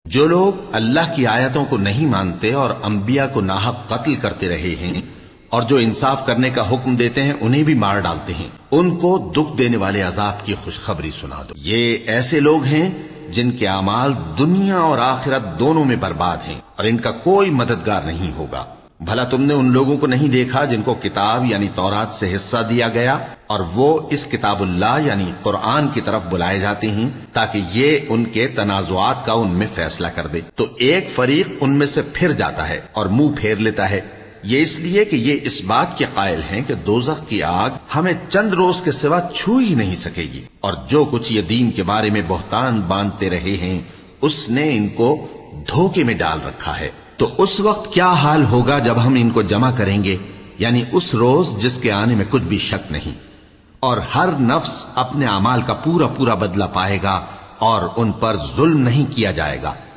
جو لوگ اللہ کی آیتوں کو نہیں مانتے اور انبیاء کو ناحق قتل کرتے رہے ہیں اور جو انصاف کرنے کا حکم دیتے ہیں انہیں بھی مار ڈالتے ہیں، ان کو دکھ دینے والے عذاب کی خوشخبری سنا دو۔ یہ ایسے لوگ ہیں جن کے اعمال دنیا اور آخرت دونوں میں برباد ہیں اور ان کا کوئی مددگار نہیں ہوگا۔ بھلا تم نے ان لوگوں کو نہیں دیکھا جن کو کتاب یعنی تورات سے حصہ دیا گیا اور وہ اس کتاب اللہ یعنی قرآن کی طرف بلائے جاتے ہیں تاکہ یہ ان کے تنازعات کا ان میں فیصلہ کر دے، تو ایک فریق ان میں سے پھر جاتا ہے اور منہ پھیر لیتا ہے، یہ اس لیے کہ یہ اس بات کے قائل ہیں کہ دوزخ کی آگ ہمیں چند روز کے سوا چھو ہی نہیں سکے گی، اور جو کچھ یہ دین کے بارے میں بہتان باندھتے رہے ہیں اس نے ان کو دھوکے میں ڈال رکھا ہے۔ تو اس وقت کیا حال ہوگا جب ہم ان کو جمع کریں گے، یعنی اس روز جس کے آنے میں کچھ بھی شک نہیں، اور ہر نفس اپنے اعمال کا پورا پورا بدلہ پائے گا اور ان پر ظلم نہیں کیا جائے گا۔